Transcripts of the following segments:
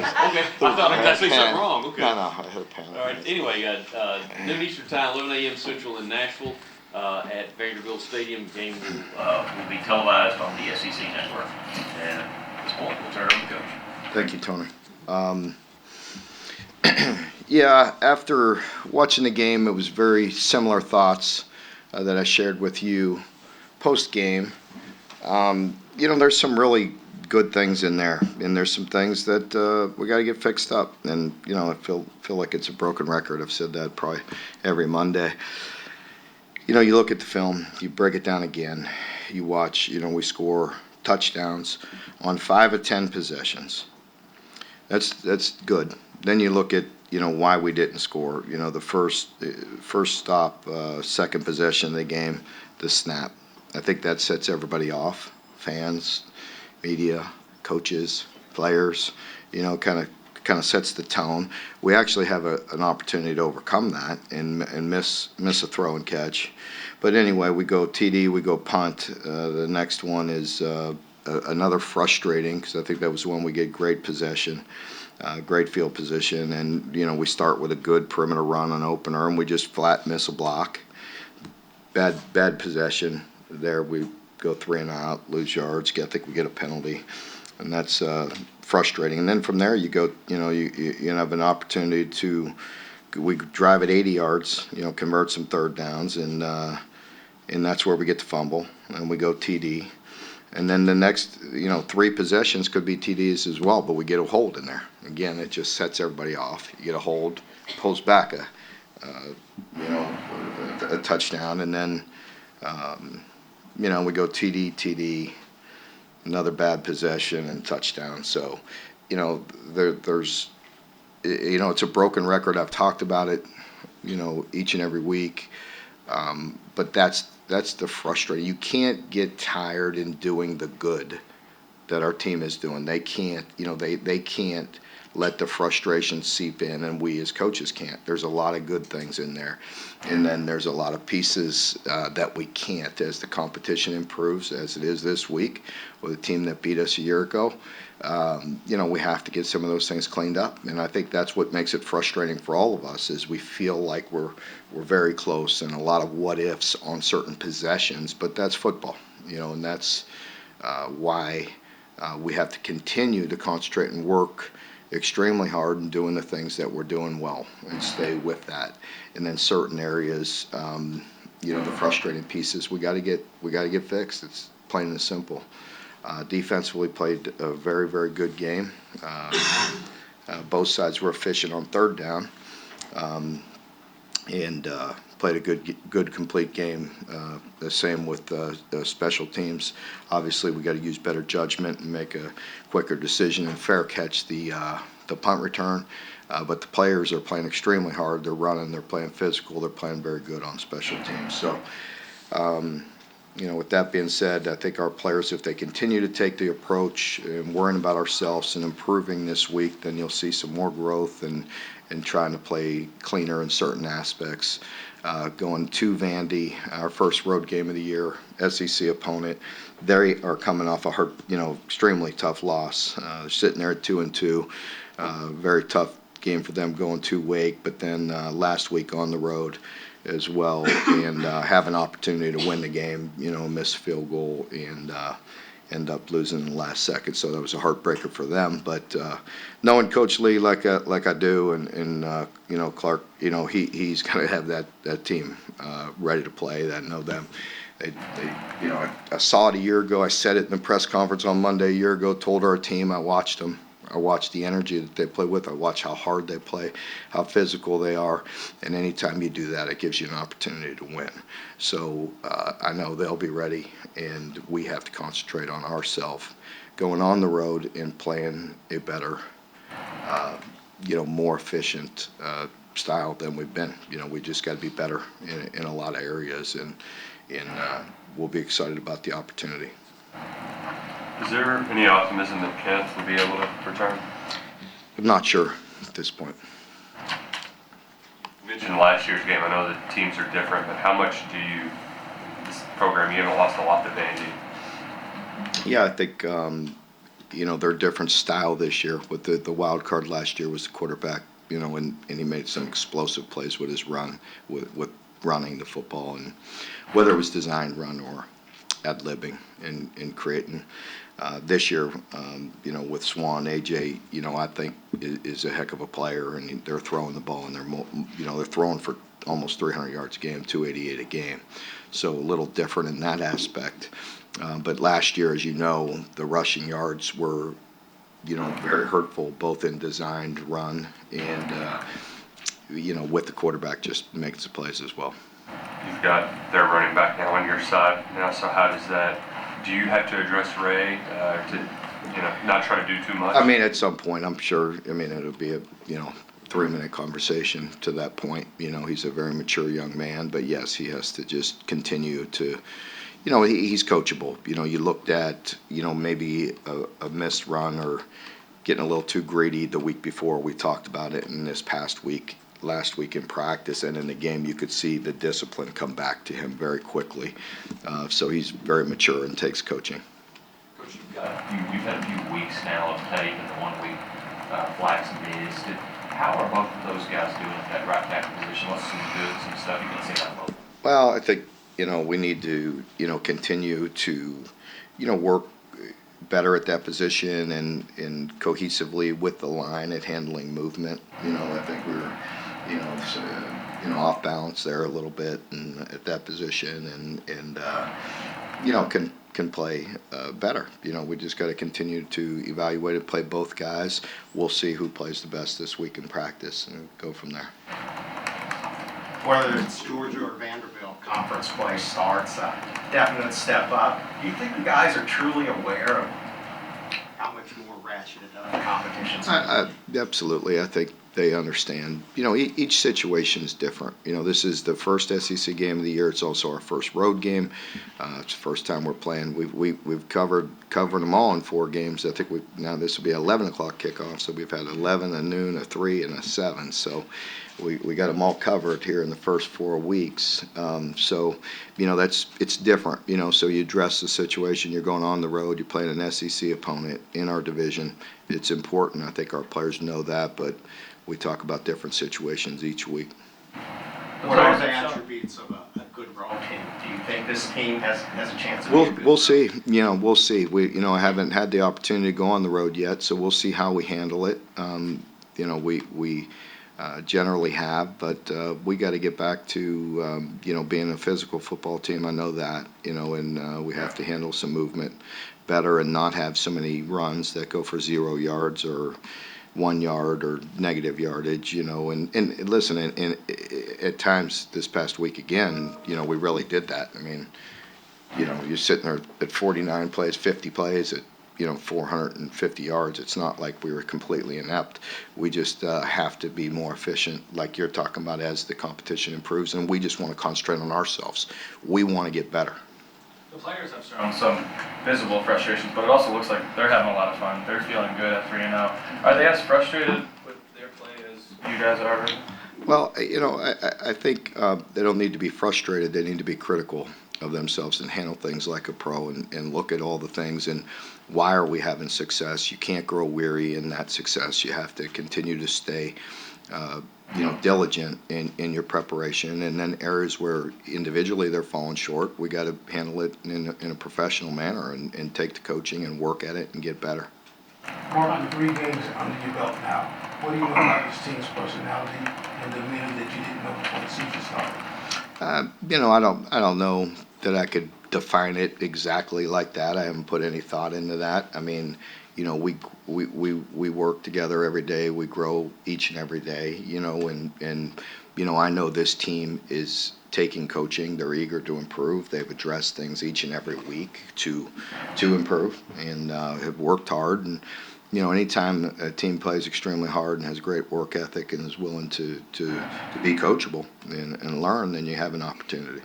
Okay, I thought I say something wrong. Okay. No, I had a pen. All right. Anyway, noon Eastern time, 11 a.m. Central in Nashville at Vanderbilt Stadium. Game will be televised on the SEC network. And at this point, we'll turn it over to Coach. Thank you, Tony. Yeah, after watching the game, it was very similar thoughts that I shared with you post-game. There's some really good things in there, and there's some things that we got to get fixed up. And I feel like it's a broken record. I've said that probably every Monday. You look at the film, you break it down again, you watch. We score touchdowns on 5 of 10 possessions. That's good. Then you look at why we didn't score. The first stop, second possession of the game, the snap. I think that sets everybody off. Fans, media, coaches, players. Kind of sets the tone. We actually have an opportunity to overcome that and miss a throw and catch. But anyway, we go TD, we go punt. The next one is another frustrating, because I think that was when we get great possession. Great field position, and we start with a good perimeter run on opener, and we just flat miss a block. Bad possession there. We go 3 and out, lose yards. I think we get a penalty, and that's frustrating. And then from there, you go. You have an opportunity to. We drive at 80 yards. Convert some third downs, and that's where we get the fumble, and we go TD. And then the next, 3 possessions could be TDs as well, but we get a hold in there. Again, it just sets everybody off. You get a hold, pulls back a touchdown, and then, we go TD, another bad possession and touchdown. So, there's, it's a broken record. I've talked about it, each and every week. But that's the frustrating. You can't get tired in doing the good that our team is doing. They can't, they can't let the frustration seep in, and we as coaches can't. There's a lot of good things in there, and then there's a lot of pieces that we can't as the competition improves, as it is this week with a team that beat us a year ago. We have to get some of those things cleaned up, and I think that's what makes it frustrating for all of us. Is we feel like we're very close, and a lot of what ifs on certain possessions, but that's football, and that's why we have to continue to concentrate and work extremely hard in doing the things that we're doing well and stay with that. And then certain areas, the frustrating pieces we got to get fixed. It's plain and simple. Defensively played a very, very good game. Both sides were efficient on third down, and played a good complete game. The same with special teams. Obviously, we got to use better judgment and make a quicker decision and fair catch the punt return. But the players are playing extremely hard. They're running. They're playing physical. They're playing very good on special teams. So. With that being said, I think our players, if they continue to take the approach and worrying about ourselves and improving this week, then you'll see some more growth and trying to play cleaner in certain aspects. Going to Vandy, our first road game of the year, SEC opponent. They are coming off a extremely tough loss. They're sitting there at 2-2. Very tough game for them going to Wake, but then last week on the road as well, and have an opportunity to win the game, miss a field goal and end up losing in the last second. So that was a heartbreaker for them. But knowing Coach Lee like I do, and Clark, he's going to have that team ready to play. That know them. I saw it a year ago. I said it in the press conference on Monday a year ago. Told our team. I watched them. I watch the energy that they play with. I watch how hard they play, how physical they are. And anytime you do that, it gives you an opportunity to win. So I know they'll be ready, and we have to concentrate on ourselves going on the road and playing a better, more efficient style than we've been. We just got to be better in a lot of areas, and we'll be excited about the opportunity. Is there any optimism that Kenneth will be able to return? I'm not sure at this point. You mentioned last year's game. I know the teams are different, but how much this program, you haven't lost a lot to Vandy? Yeah, I think, their different style this year. With the wild card last year was the quarterback, and he made some explosive plays with his run, with running the football, and whether it was designed run or ad-libbing and creating. This year, with Swan, AJ, I think is a heck of a player, and they're throwing the ball, and they're throwing for almost 300 yards a game, 288 a game. So a little different in that aspect. But last year, as you know, the rushing yards were, very hurtful, both in designed run and, with the quarterback just making some plays as well. You've got their running back now on your side now, so how does that, do you have to address Ray to, not try to do too much? I mean, at some point, I'm sure, it'll be a, 3-minute conversation to that point. He's a very mature young man, but yes, he has to just continue to, he's coachable. You looked at, maybe a missed run or getting a little too greedy the week before. We talked about it in this past week, last week in practice, and in the game you could see the discipline come back to him very quickly. So he's very mature and takes coaching. Coach, we've had a few weeks now of tape and the 1 week flags and mids. How are both of those guys doing at that right tackle position? What's some good, some stuff you can see out of both? Well, I think, we need to, continue to, work better at that position and cohesively with the line at handling movement. I think we were, off balance there a little bit and at that position and can play better. We just got to continue to evaluate it, play both guys. We'll see who plays the best this week in practice and go from there. Whether it's Georgia or Vanderbilt, conference play starts, definite step up. Do you think the guys are truly aware of how much more ratcheted up the competition's going to be? Absolutely. I think they understand. Each situation is different. This is the first SEC game of the year. It's also our first road game. It's the first time we're playing. We've covered them all in 4 games. I think now this will be 11 o'clock kickoff. So we've had 11, a noon, a 3, and a 7. So we got them all covered here in the first 4 weeks. So it's different. So you address the situation. You're going on the road. You're playing an SEC opponent in our division. It's important. I think our players know that, but we talk about different situations each week. What are the attributes of a good road team? Do you think this team has a chance to be a good We'll see. We'll see. I haven't had the opportunity to go on the road yet, so we'll see how we handle it. We generally have, but we got to get back to being a physical football team. I know that, and we have to handle some movement better and not have so many runs that go for 0 yards or 1 yard or negative yardage, and listen, and at times this past week again, we really did that. I mean, you're sitting there at 49 plays, 50 plays at, 450 yards. It's not like we were completely inept. We just have to be more efficient, like you're talking about, as the competition improves, and we just want to concentrate on ourselves. We want to get better. The players have shown some visible frustrations, but it also looks like they're having a lot of fun. They're feeling good at 3-0. Are they as frustrated with their play as you guys are? Well, I think they don't need to be frustrated. They need to be critical of themselves and handle things like a pro and look at all the things and why are we having success. You can't grow weary in that success. You have to continue to stay diligent in your preparation, and then areas where individually they're falling short, we got to handle it in a professional manner and take the coaching and work at it and get better. More than 3 games under your belt now. What do you know about this team's personality and demeanor that you didn't know before the season started? I don't know that I could define it exactly like that. I haven't put any thought into that. I mean, we work together every day. We grow each and every day, and I know this team is taking coaching. They're eager to improve. They've addressed things each and every week to improve and have worked hard. And, anytime a team plays extremely hard and has great work ethic and is willing to be coachable and learn, then you have an opportunity.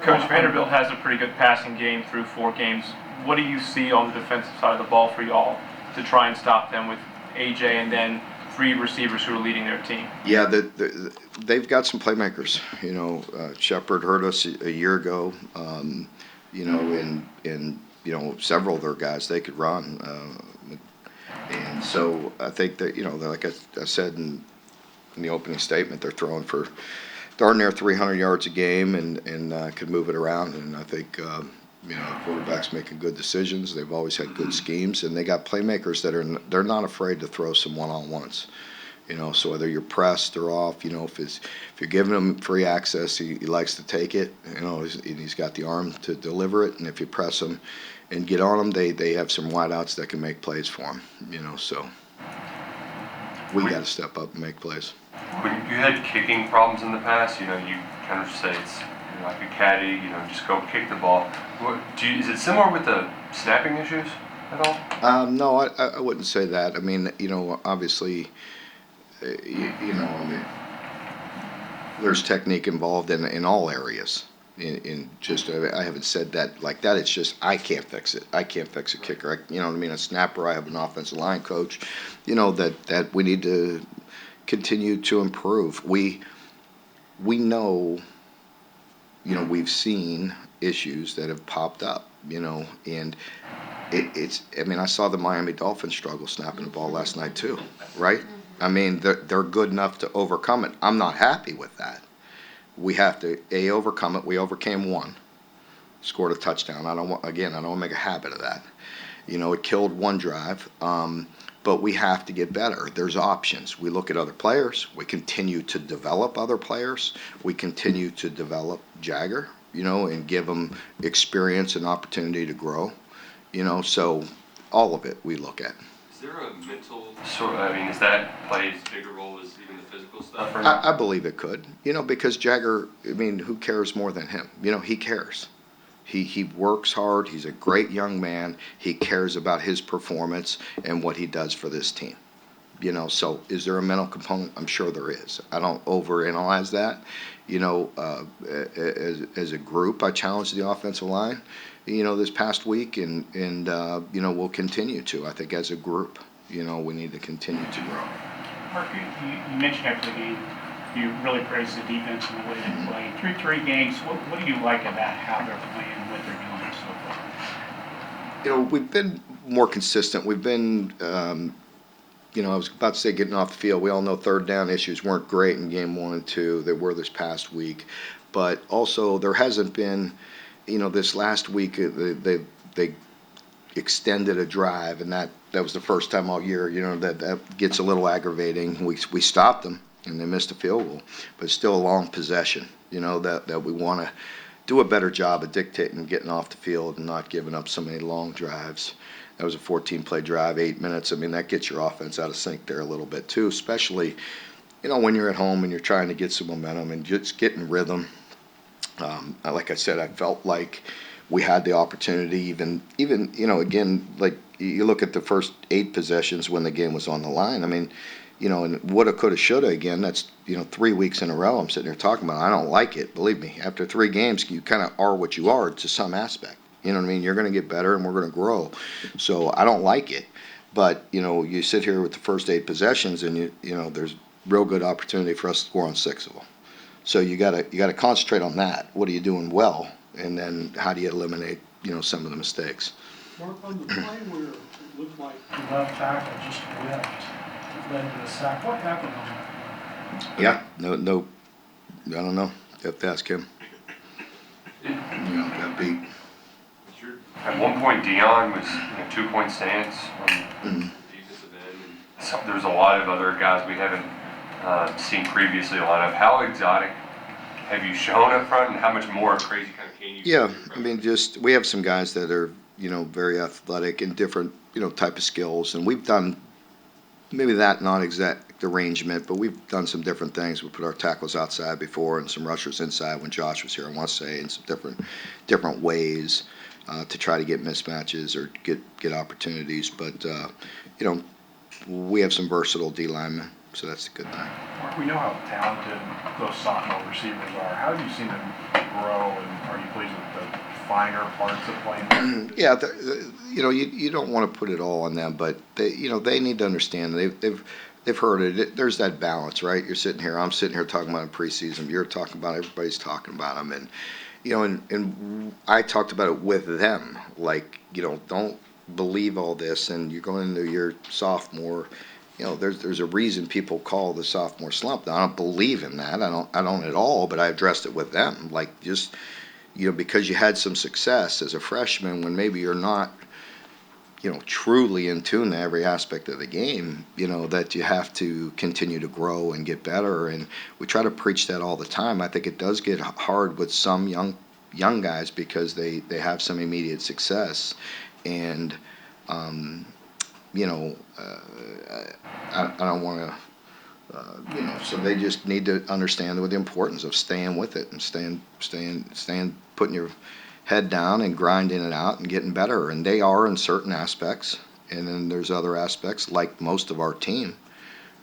Coach, Vanderbilt has a pretty good passing game through 4 games. What do you see on the defensive side of the ball for y'all to try and stop them with AJ and then 3 receivers who are leading their team? Yeah, they've got some playmakers. Shepard hurt us a year ago. And several of their guys, they could run. And so I think that, like I said in the opening statement, they're throwing for darn near 300 yards a game and could move it around. And I think, the quarterback's making good decisions. They've always had good schemes, and they got playmakers they're not afraid to throw some one-on-ones. So whether you're pressed or off, if you're giving him free access, he likes to take it. He's got the arm to deliver it, and if you press him and get on them, they have some wideouts that can make plays for him. So we got to step up and make plays. When you had kicking problems in the past, you kind of say it's like a caddy, just go kick the ball. Is it similar with the snapping issues at all? No, I wouldn't say that. I mean, obviously, there's technique involved in all areas. I haven't said that like that. It's just I can't fix it. I can't fix a kicker. A snapper. I have an offensive line coach. That we need to continue to improve. We know. We've seen issues that have popped up. And it's. I saw the Miami Dolphins struggle snapping the ball last night too. Right. They're good enough to overcome it. I'm not happy with that. We have to overcome it. We overcame one, scored a touchdown. I don't want to make a habit of that. It killed one drive, but we have to get better. There's options. We look at other players. We continue to develop other players. We continue to develop Jagger, and give him experience and opportunity to grow. So all of it we look at. Is there a mental is that plays a bigger role as even the physical stuff? I believe it could, because Jagger, who cares more than him? He cares. He works hard. He's a great young man. He cares about his performance and what he does for this team. So is there a mental component? I'm sure there is. I don't overanalyze that. As a group, I challenged the offensive line, this past week, and we'll continue to. I think as a group, we need to continue to grow. Mark, you mentioned after the game, you really praised the defense and the way they played. Through 3 games, what do you like about how they're playing, what they're doing so far? We've been more consistent. We've been, I was about to say getting off the field. We all know third down issues weren't great in game 1 and 2. They were this past week. But also there hasn't been, this last week they extended a drive, and that was the first time all year, that gets a little aggravating. We stopped them, and they missed a field goal. But it's still a long possession, that we want to do a better job of dictating getting off the field and not giving up so many long drives. That was a 14-play drive, 8 minutes. That gets your offense out of sync there a little bit too, especially, when you're at home and you're trying to get some momentum and just getting rhythm. Like I said, I felt like we had the opportunity, even again, like you look at the first 8 possessions when the game was on the line. And woulda, coulda, shoulda again. That's 3 weeks in a row I'm sitting here talking about. I don't like it. Believe me, after 3 games, you kind of are what you are to some aspect. You're going to get better and we're going to grow. So I don't like it. But, you sit here with the first 8 possessions and there's real good opportunity for us to score on 6 of them. So you got to concentrate on that. What are you doing well? And then how do you eliminate, some of the mistakes? Mark, on the play where it looked like the left tackle just whipped, it led to the sack. What happened on that? Yeah, no, I don't know. You have to ask him. Got beat. At one point, Dion was in a 2-point stance on the defensive end. And so there's a lot of other guys we haven't seen previously a lot of. How exotic have you shown up front, and how much more crazy kind of can you? Yeah, we have some guys that are very athletic and different type of skills, and we've done maybe that not exact arrangement, but we've done some different things. We put our tackles outside before and some rushers inside when Josh was here, I want to say, in some different ways. To try to get mismatches or get opportunities. But, we have some versatile D linemen, so that's a good thing. Mark, we know how talented those sophomore receivers are. How have you seen them grow, and are you pleased with the finer parts of playing? Yeah, you don't want to put it all on them, but they need to understand. They've heard it. There's that balance, right? You're sitting here, I'm sitting here talking about in preseason. You're talking about, everybody's talking about them, and and I talked about it with them, like, don't believe all this, and you're going into your sophomore. There's a reason people call the sophomore slump. Now, I don't believe in that. I don't at all. But I addressed it with them, like just because you had some success as a freshman when maybe you're not truly in tune to every aspect of the game, that you have to continue to grow and get better. And we try to preach that all the time. I think it does get hard with some young guys because they have some immediate success, and I don't want to. So they just need to understand the importance of staying with it and staying, putting your head down and grinding it out and getting better. And they are in certain aspects, and then there's other aspects, like most of our team,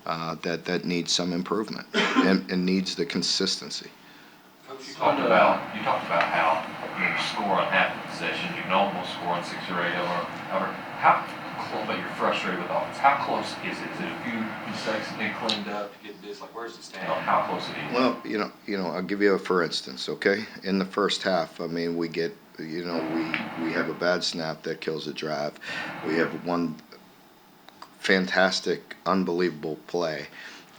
that needs some improvement and needs the consistency. Coach, you talked about how you score on half the possession, you can almost score on 6 or 8 over. How close? But you're frustrated with offense. How close is it? Is it a few mistakes and then cleaned up to get this? Like, where's it stand on how close it is? Well, I'll give you a for instance. Okay, in the first half, I mean, we get, we have a bad snap that kills a drive. We have one fantastic, unbelievable play,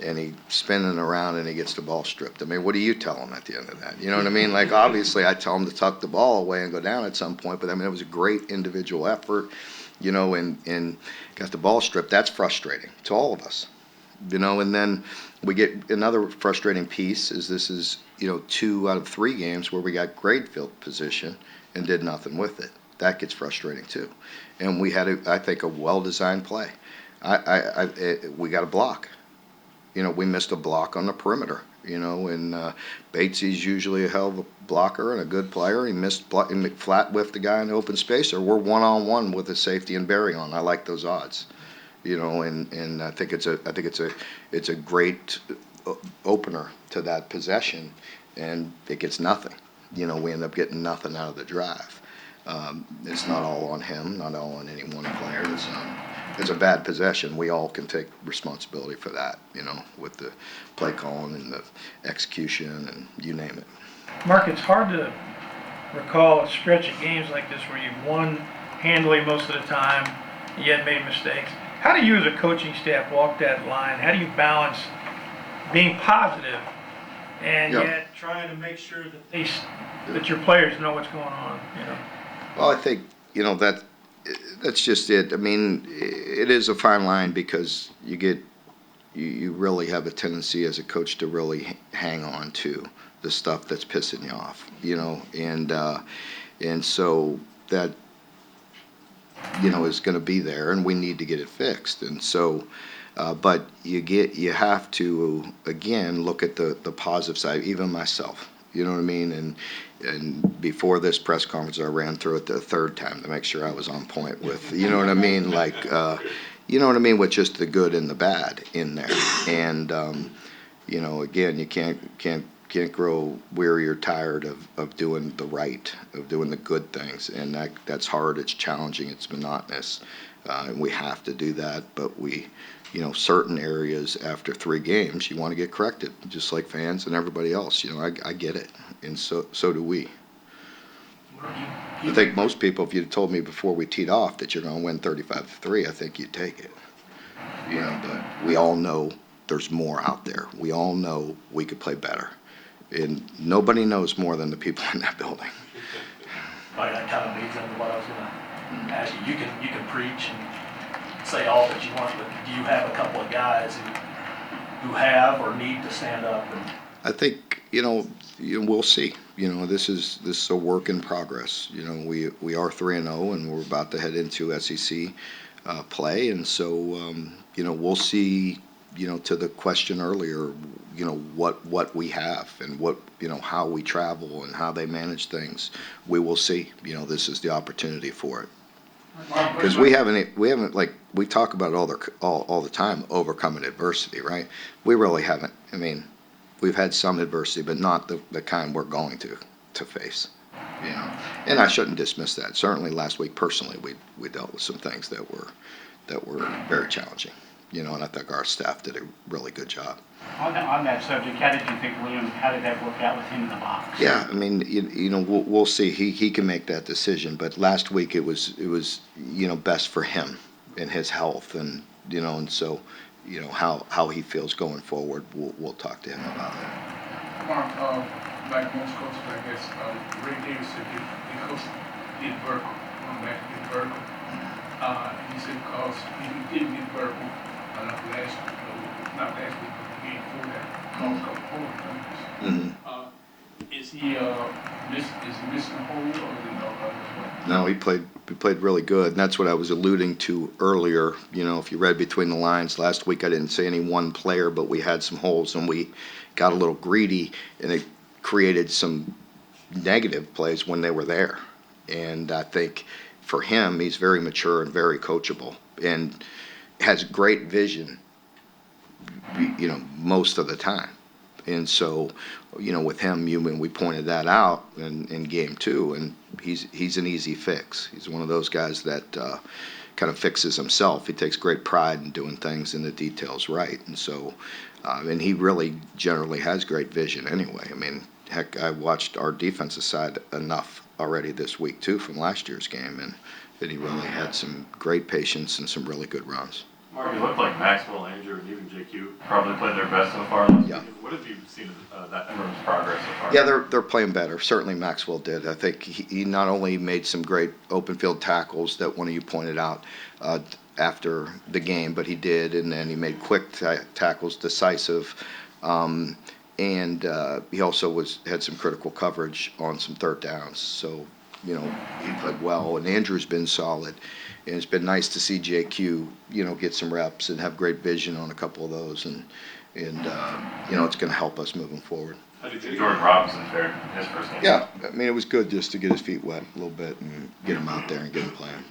and he's spinning around and he gets the ball stripped. I mean, what do you tell him at the end of that? You know what I mean? Like, obviously, I tell him to tuck the ball away and go down at some point, but I mean, it was a great individual effort, and got the ball stripped. That's frustrating to all of us, and then we get another frustrating piece is this is, 2 out of 3 games where we got great field position and did nothing with it. That gets frustrating too. And we had, I think, a well-designed play. We got a block. We missed a block on the perimeter, and Batesy's usually a hell of a blocker and a good player. He missed and flat whiffed the guy in the open space, or we're one-on-one with a safety and Barry on. I like those odds, and I think it's a great opener to that possession, and it gets nothing. We end up getting nothing out of the drive. It's not all on him, not all on any one player. It's a bad possession. We all can take responsibility for that, with the play calling and the execution and you name it. Mark, it's hard to recall a stretch of games like this where you've won handily most of the time, yet made mistakes. How do you as a coaching staff walk that line? How do you balance being positive and yet trying to make sure that that your players know what's going on? Well, I think that's just it. I mean, it is a fine line because you really have a tendency as a coach to really hang on to the stuff that's pissing you off, and so that is going to be there, and we need to get it fixed. And so, but you have to again look at the positive side. Even myself, you know what I mean, and before this press conference, I ran through it the 3rd time to make sure I was on point with, you know what I mean, like, with just the good and the bad in there. And, again, you can't grow weary or tired of doing the right, of doing the good things. And that's hard, it's challenging, it's monotonous. And we have to do that, but certain areas after 3 games, you want to get corrected, just like fans and everybody else. I get it, and so do we. I think most people, if you'd told me before we teed off that you're going to win 35-3, I think you'd take it. But we all know there's more out there. We all know we could play better, and nobody knows more than the people in that building. Right, that kind of leads into what I was going to ask you. You can preach and say all that you want, but do you have a couple of guys who have or need to stand up? I think we'll see. This is a work in progress. We are 3-0, and we're about to head into SEC play, and so we'll see. To the question earlier, what we have and what how we travel and how they manage things. We will see. This is the opportunity for it. Because we haven't like we talk about it all the time, overcoming adversity, right? We really haven't. I mean, we've had some adversity, but not the kind we're going to face. And I shouldn't dismiss that. Certainly, last week personally, we dealt with some things that were very challenging. and I think our staff did a really good job. On that subject, how did you think how did that work out with him in the box? Yeah, I mean, we'll see. He can make that decision, but last week it was best for him and his health, and and so how he feels going forward. We'll talk to him about that. Mark, like most coaches, I guess, Ray Davis said the coach did vertical, going back to get vertical. He said because he didn't get vertical not last week, but the game before that, caused a couple forward penalties. Is he missing a hold, or is it no other? No, he played really good, and that's what I was alluding to earlier. If you read between the lines, last week I didn't say any one player, but we had some holes, and we got a little greedy, and it created some negative plays when they were there. And I think for him, he's very mature and very coachable, and has great vision, most of the time. And so, with him, we pointed that out in game 2, and he's an easy fix. He's one of those guys that kind of fixes himself. He takes great pride in doing things in the details right, and so, and he really generally has great vision anyway. I mean, heck, I watched our defensive side enough already this week too from last year's game, and he really had some great patience and some really good runs. Mark, it looked like Maxwell, Andrew, and even JQ probably played their best so far this Yeah. season. What have you seen of that room's progress so far? Yeah, they're playing better. Certainly Maxwell did. I think he not only made some great open field tackles that one of you pointed out after the game, but he did, and then he made quick tackles, decisive, and he also had some critical coverage on some third downs. So, he played well, and Andrew's been solid. And it's been nice to see JQ, get some reps and have great vision on a couple of those, and it's going to help us moving forward. How did you think Jordan Robinson fared in his first game? Yeah, I mean, it was good just to get his feet wet a little bit and get him out there and get him playing.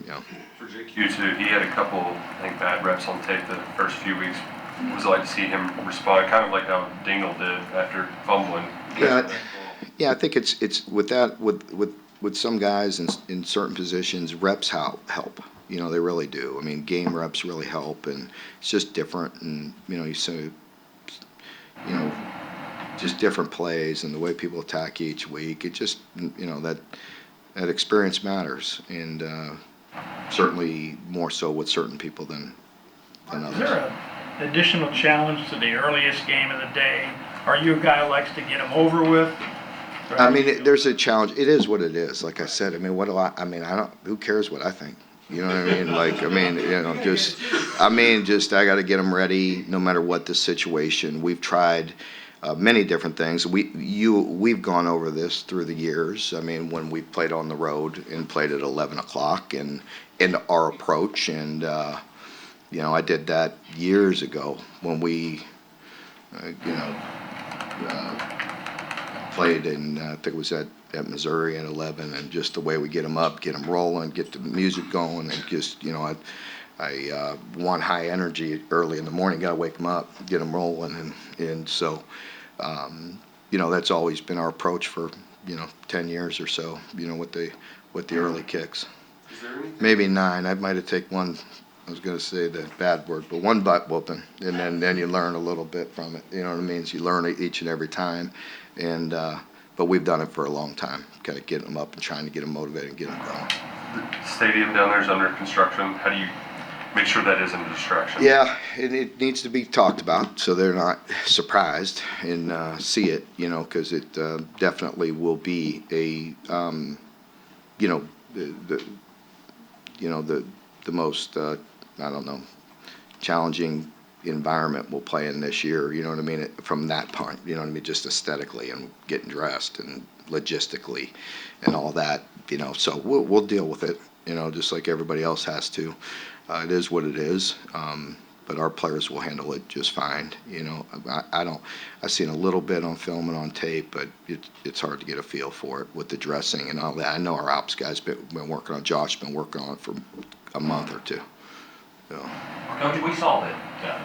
For JQ too, he had a couple, I think, bad reps on tape the first few weeks. It was like to see him respond, kind of like how Dingle did after fumbling. Yeah, I think it's with that with some guys in certain positions, reps help. They really do. I mean, game reps really help, and it's just different. And you say, just different plays and the way people attack each week. It just that experience matters, and certainly more so with certain people than others. Is there an additional challenge to the earliest game of the day? Are you a guy who likes to get them over with? I mean, there's a challenge. It is what it is. Like I said, I mean, I don't. Who cares what I think? You know what I mean? Like, I got to get them ready no matter what the situation. We've tried many different things. We've gone over this through the years. I mean, when we played on the road and played at 11 o'clock and our approach, and I did that years ago when we, played in, I think it was at Missouri at 11, and just the way we get them up, get them rolling, get the music going, and just, I want high energy early in the morning, got to wake them up, get them rolling, and so, that's always been our approach for, 10 years or so, with the early kicks. Maybe 9, I might have taken one, I was going to say the bad word, but one butt whooping, and then you learn a little bit from it, you know what I mean? So you learn it each and every time, and, but we've done it for a long time, kind of getting them up and trying to get them motivated and get them going. The stadium down there is under construction. How do you make sure that isn't a distraction? Yeah, it needs to be talked about so they're not surprised and see it, because it definitely will be a, the most, challenging environment we'll play in this year, you know what I mean, from that point, just aesthetically and getting dressed and logistically and all that, so we'll deal with it, just like everybody else has to. It is what it is, but our players will handle it just fine. I've seen a little bit on film and on tape, but it's hard to get a feel for it with the dressing and all that. I know our ops guys been working on, Josh been working on it for a month or two. Coach, we saw that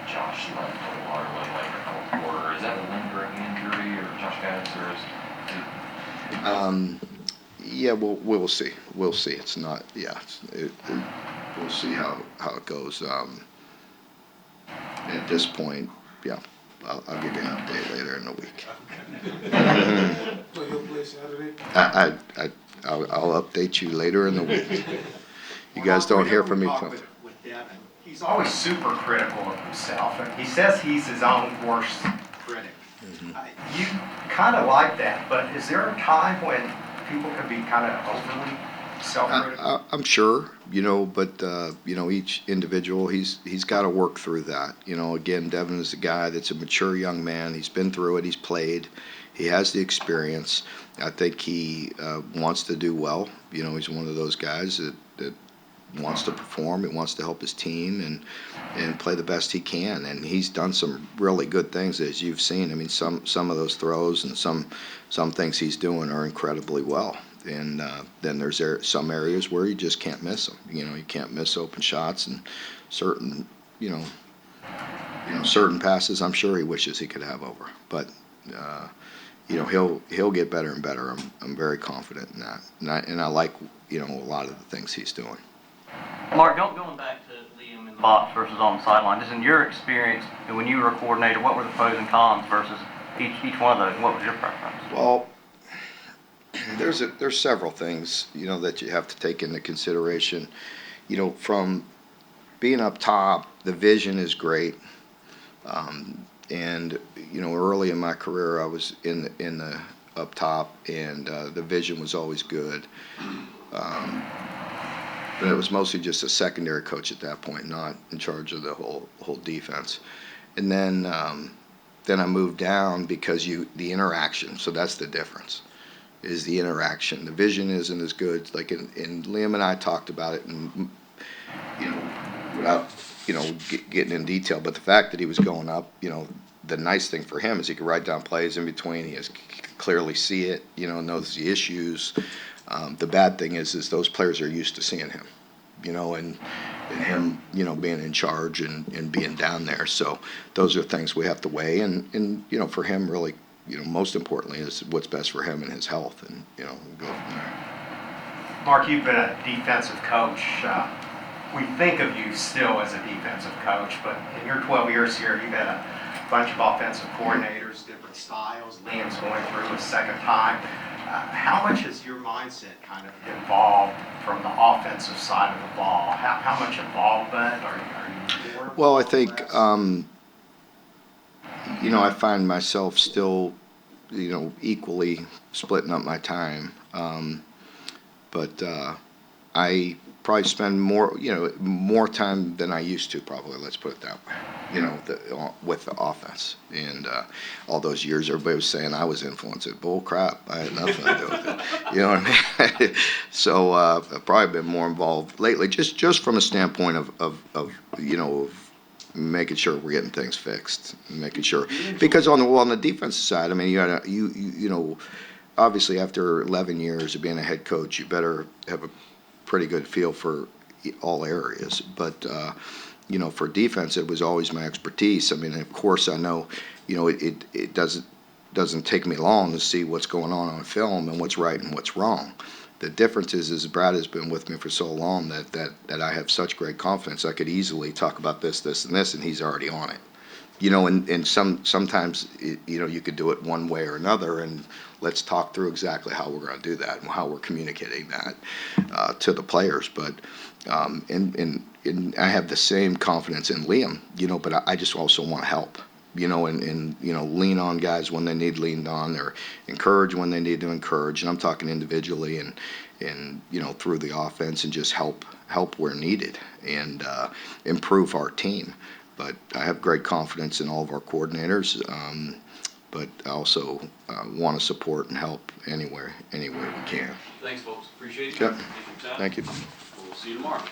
Josh left a little early late in the fourth quarter. Is that a lingering injury, or Josh Gaddis, or is it? Yeah, we'll see. We'll see. It's not. Yeah, we'll see how it goes. at this point, yeah, I'll give you an update later in the week. So you'll play Saturday? I'll update you later in the week. You guys don't hear from me. With Devin, he's always super critical of himself, and he says he's his own worst critic. You kind of like that, but is there a time when people can be kind of overly self-critical? I'm sure, but each individual, he's got to work through that. Again, Devin is a guy that's a mature young man. He's been through it. He's played. He has the experience. I think he wants to do well. He's one of those guys that wants to perform. He wants to help his team and play the best he can. And he's done some really good things, as you've seen. I mean, some of those throws and some things he's doing are incredibly well. And then there's some areas where you just can't miss them. You can't miss open shots and certain certain passes. I'm sure he wishes he could have over, but he'll get better and better. I'm very confident in that, and I like a lot of the things he's doing. Mark, going back to Liam in the box versus on the sideline, just in your experience, and when you were a coordinator, what were the pros and cons versus each one of those, and what was your preference? Well, there's several things that you have to take into consideration. From being up top, the vision is great, and early in my career, I was in the up top, and the vision was always good. But it was mostly just a secondary coach at that point, not in charge of the whole defense. And then I moved down because the interaction. So that's the difference, is the interaction. The vision isn't as good. Like and Liam and I talked about it, and without getting in detail. But the fact that he was going up, the nice thing for him is he could write down plays in between. He could clearly see it. Knows the issues. The bad thing is those players are used to seeing him, and him, being in charge and being down there. So those are things we have to weigh. And for him, really, most importantly is what's best for him and his health, and go from there. Mark, you've been a defensive coach. We think of you still as a defensive coach, but in your 12 years here, you've had a bunch of offensive coordinators, different styles. Liam's going through his second time. How much has your mindset kind of evolved from the offensive side of the ball? How much involvement are you more? Well, I think I find myself still equally splitting up my time, but I probably spend more time than I used to, probably, let's put it that way, with the offense. And all those years everybody was saying I was influenced. Bull crap, I had nothing to do with it. You know what I mean? So I've probably been more involved lately, just from a standpoint of making sure we're getting things fixed, making sure, because on the defensive side, I mean, you obviously after 11 years of being a head coach, you better have a pretty good feel for all areas. But for defense, it was always my expertise. I mean, of course, I know it doesn't take me long to see what's going on film and what's right and what's wrong. The difference is Brad has been with me for so long that I have such great confidence. I could easily talk about this, and this, and he's already on it. And sometimes you could do it one way or another, and let's talk through exactly how we're going to do that and how we're communicating that to the players. But and I have the same confidence in Liam, but I just also want to help, and lean on guys when they need leaned on, or encourage when they need to encourage. And I'm talking individually and through the offense, and just help where needed, and improve our team. But I have great confidence in all of our coordinators, but I also want to support and help anywhere we can. Thanks, folks. Appreciate it. Yep. Thank you. We'll see you tomorrow.